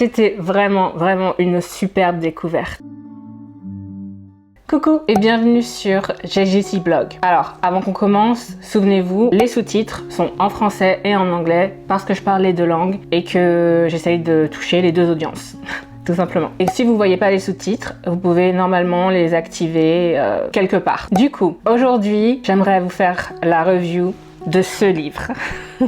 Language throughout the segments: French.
C'était vraiment une superbe découverte. Coucou et bienvenue sur GGC Blog. Alors, avant qu'on commence, souvenez-vous, les sous-titres sont en français et en anglais parce que je parle les deux langues et que j'essaye de toucher les deux audiences. Tout simplement. Et si vous voyez pas les sous-titres, vous pouvez normalement les activer quelque part. Du coup, aujourd'hui, j'aimerais vous faire la review de ce livre.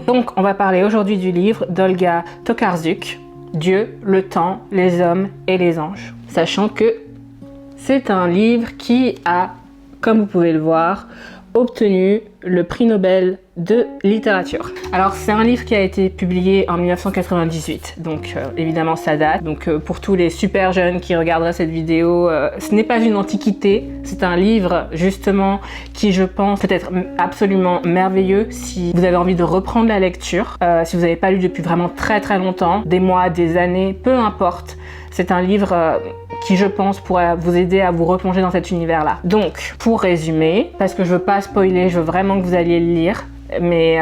Donc, on va parler aujourd'hui du livre d'Olga Tokarczuk, Dieu, le temps, les hommes et les anges. Sachant que c'est un livre qui a, comme vous pouvez le voir, obtenu le prix Nobel de littérature. Alors c'est un livre qui a été publié en 1998, donc évidemment ça date. Donc pour tous les super jeunes qui regarderaient cette vidéo, ce n'est pas une antiquité, c'est un livre justement qui je pense peut être absolument merveilleux si vous avez envie de reprendre la lecture, si vous n'avez pas lu depuis vraiment très longtemps, des mois, des années, peu importe. C'est un livre qui, je pense, pourrait vous aider à vous replonger dans cet univers-là. Donc, pour résumer, parce que je veux pas spoiler, je veux vraiment que vous alliez le lire, mais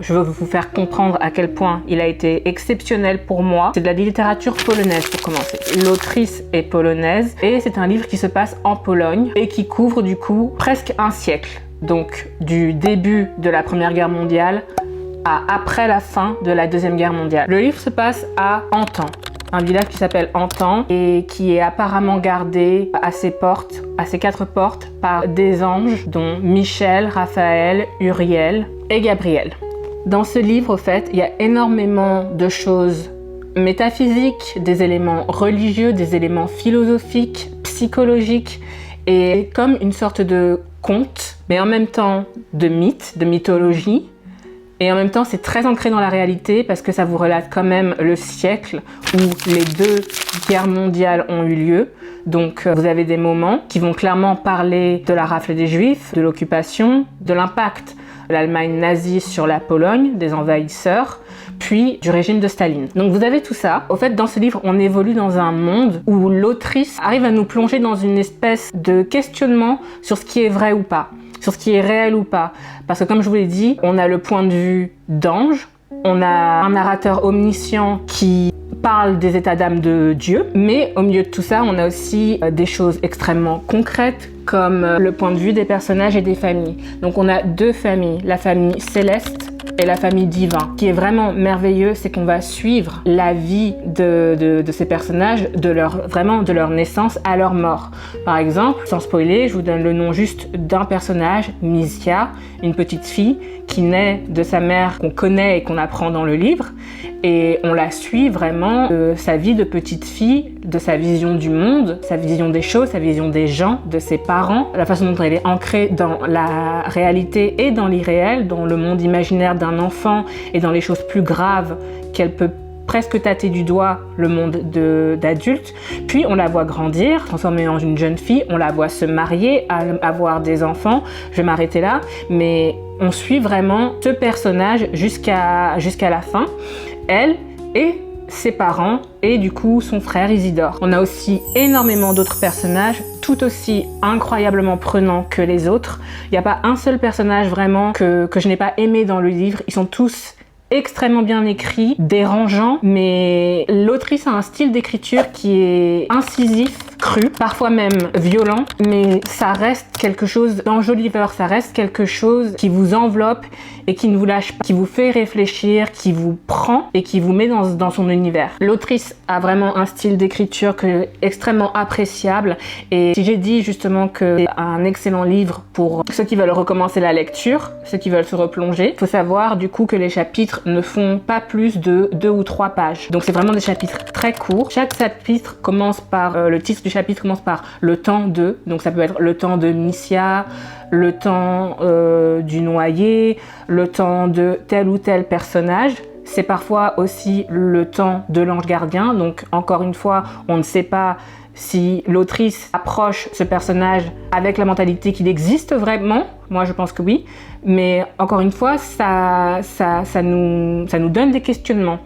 je veux vous faire comprendre à quel point il a été exceptionnel pour moi. C'est de la littérature polonaise pour commencer. L'autrice est polonaise et c'est un livre qui se passe en Pologne et qui couvre du coup presque un siècle. Donc, du début de la Première Guerre mondiale à après la fin de la Deuxième Guerre mondiale. Le livre se passe à Antan, un village qui s'appelle Antan et qui est apparemment gardé à ses portes, à ses 4 portes, par des anges dont Michel, Raphaël, Uriel et Gabriel. Dans ce livre, au fait, il y a énormément de choses métaphysiques, des éléments religieux, des éléments philosophiques, psychologiques et comme une sorte de conte, mais en même temps de mythe, de mythologie. Et en même temps, c'est très ancré dans la réalité parce que ça vous relate quand même le siècle où les 2 guerres mondiales ont eu lieu. Donc, vous avez des moments qui vont clairement parler de la rafle des Juifs, de l'occupation, de l'impact de l'Allemagne nazie sur la Pologne, des envahisseurs, puis du régime de Staline. Donc, vous avez tout ça. Au fait, dans ce livre, on évolue dans un monde où l'autrice arrive à nous plonger dans une espèce de questionnement sur ce qui est vrai ou pas, sur ce qui est réel ou pas. Parce que comme je vous l'ai dit, on a le point de vue d'ange, on a un narrateur omniscient qui parle des états d'âme de Dieu, mais au milieu de tout ça, on a aussi des choses extrêmement concrètes comme le point de vue des personnages et des familles. Donc on a 2 familles, la famille céleste et la famille divin. Ce qui est vraiment merveilleux, c'est qu'on va suivre la vie de ces personnages, vraiment de leur naissance à leur mort. Par exemple, sans spoiler, je vous donne le nom juste d'un personnage, Misia, une petite fille qui naît de sa mère qu'on connaît et qu'on apprend dans le livre. Et on la suit vraiment de sa vie de petite fille, de sa vision du monde, sa vision des choses, sa vision des gens, de ses parents, la façon dont elle est ancrée dans la réalité et dans l'irréel, dans le monde imaginaire d'un enfant et dans les choses plus graves qu'elle peut presque tâter du doigt le monde d'adulte. Puis on la voit grandir, transformer en une jeune fille, on la voit se marier, avoir des enfants. Je vais m'arrêter là, mais on suit vraiment ce personnage jusqu'à la fin. Elle et ses parents et du coup son frère Isidore. On a aussi énormément d'autres personnages tout aussi incroyablement prenants que les autres. Il n'y a pas un seul personnage vraiment que je n'ai pas aimé dans le livre. Ils sont tous extrêmement bien écrits, dérangeants, mais l'autrice a un style d'écriture qui est incisif, cru, parfois même violent, mais ça reste quelque chose d'enjoliveur, ça reste quelque chose qui vous enveloppe et qui ne vous lâche pas, qui vous fait réfléchir, qui vous prend et qui vous met dans son univers. L'autrice a vraiment un style d'écriture extrêmement appréciable et si j'ai dit justement que c'est un excellent livre pour ceux qui veulent recommencer la lecture, ceux qui veulent se replonger, il faut savoir du coup que les chapitres ne font pas plus de 2 ou 3 pages. Donc c'est vraiment des chapitres très courts. Chaque chapitre commence par, le titre du chapitre commence par le temps de, donc ça peut être le temps de Misia, le temps du noyé, le temps de tel ou tel personnage. C'est parfois aussi le temps de l'ange gardien, donc encore une fois, on ne sait pas si l'autrice approche ce personnage avec la mentalité qu'il existe vraiment. Moi, je pense que oui. Mais encore une fois, ça nous donne des questionnements.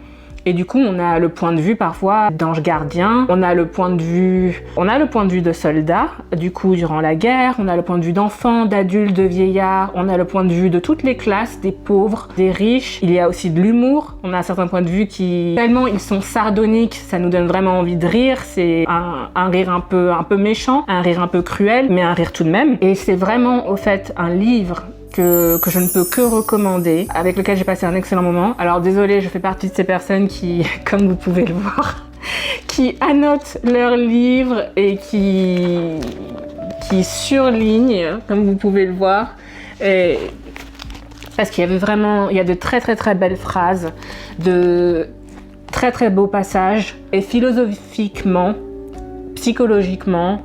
Et du coup, on a le point de vue parfois d'ange gardien, on a le point de vue de soldats, du coup, durant la guerre, on a le point de vue d'enfants, d'adultes, de vieillards, on a le point de vue de toutes les classes, des pauvres, des riches. Il y a aussi de l'humour. On a certains points de vue qui, tellement ils sont sardoniques, ça nous donne vraiment envie de rire. C'est un rire un peu méchant, un rire un peu cruel, mais un rire tout de même. Et c'est vraiment, au fait, un livre que je ne peux que recommander, avec lequel j'ai passé un excellent moment. Alors désolée, je fais partie de ces personnes qui, comme vous pouvez le voir, qui annotent leurs livres et qui surlignent, comme vous pouvez le voir. Et parce qu'il y avait vraiment, il y a de très très très belles phrases, de très très beaux passages, et philosophiquement, psychologiquement,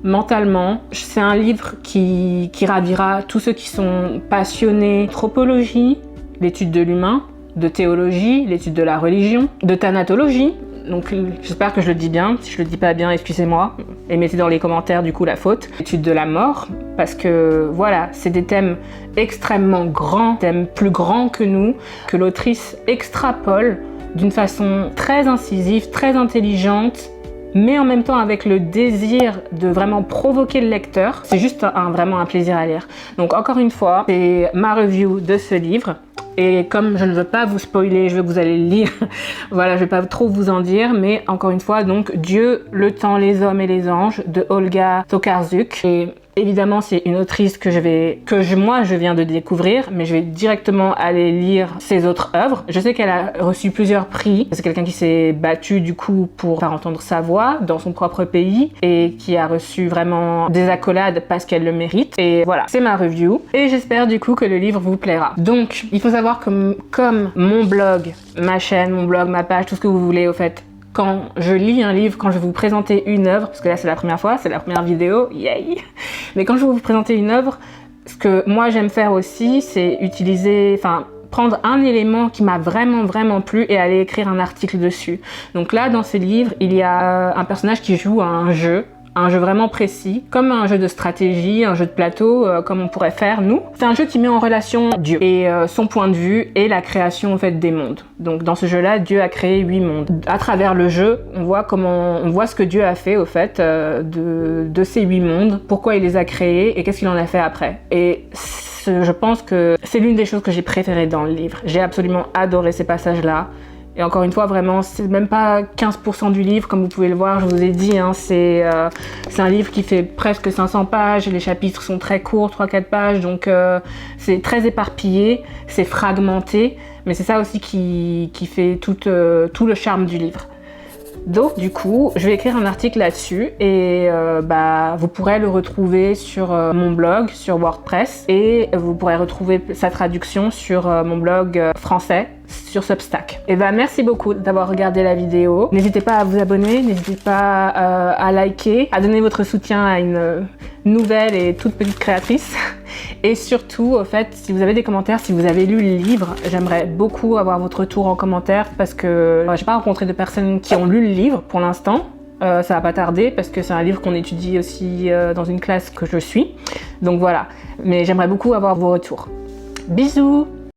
mentalement, c'est un livre qui ravira tous ceux qui sont passionnés d'anthropologie, l'étude de l'humain, de théologie, l'étude de la religion, de thanatologie. Donc j'espère que je le dis bien. Si je le dis pas bien, excusez-moi. Et mettez dans les commentaires du coup la faute. L'étude de la mort, parce que voilà, c'est des thèmes extrêmement grands, thèmes plus grands que nous, que l'autrice extrapole d'une façon très incisive, très intelligente, mais en même temps avec le désir de vraiment provoquer le lecteur. C'est juste vraiment un plaisir à lire. Donc encore une fois, c'est ma review de ce livre. Et comme je ne veux pas vous spoiler, je veux que vous allez le lire, voilà, je vais pas trop vous en dire, mais encore une fois, donc Dieu, le temps, les hommes et les anges de Olga Tokarczuk. Et évidemment, c'est une autrice moi je viens de découvrir, mais je vais directement aller lire ses autres œuvres. Je sais qu'elle a reçu plusieurs prix. C'est quelqu'un qui s'est battu du coup pour faire entendre sa voix dans son propre pays et qui a reçu vraiment des accolades parce qu'elle le mérite. Et voilà, c'est ma review. Et j'espère du coup que le livre vous plaira. Donc, il faut savoir que comme mon blog, ma chaîne, mon blog, ma page, tout ce que vous voulez au fait, quand je lis un livre, quand je vais vous présenter une œuvre, parce que là c'est la première fois, c'est la première vidéo, yay! Mais quand je vais vous présenter une œuvre, ce que moi j'aime faire aussi, c'est prendre un élément qui m'a vraiment plu et aller écrire un article dessus. Donc là, dans ce livre, il y a un personnage qui joue à un jeu vraiment précis, comme un jeu de stratégie, un jeu de plateau, comme on pourrait faire nous. C'est un jeu qui met en relation Dieu et son point de vue et la création en fait des mondes. Donc dans ce jeu-là, Dieu a créé 8 mondes. À travers le jeu, on voit ce que Dieu a fait au fait de ces 8 mondes, pourquoi il les a créés et qu'est-ce qu'il en a fait après. Et je pense que c'est l'une des choses que j'ai préférées dans le livre. J'ai absolument adoré ces passages-là. Et encore une fois, vraiment, c'est même pas 15% du livre, comme vous pouvez le voir, je vous ai dit, hein, c'est un livre qui fait presque 500 pages, les chapitres sont très courts, 3-4 pages, donc c'est très éparpillé, c'est fragmenté, mais c'est ça aussi qui fait tout le charme du livre. Donc du coup, je vais écrire un article là-dessus et vous pourrez le retrouver sur mon blog, sur WordPress, et vous pourrez retrouver sa traduction sur mon blog français, sur Substack. Et merci beaucoup d'avoir regardé la vidéo. N'hésitez pas à vous abonner, n'hésitez pas à liker, à donner votre soutien à une nouvelle et toute petite créatrice. Et surtout, au fait, si vous avez des commentaires, si vous avez lu le livre, j'aimerais beaucoup avoir votre retour en commentaire parce que j'ai pas rencontré de personnes qui ont lu le livre pour l'instant. Ça va pas tarder parce que c'est un livre qu'on étudie aussi dans une classe que je suis. Donc voilà, mais j'aimerais beaucoup avoir vos retours. Bisous!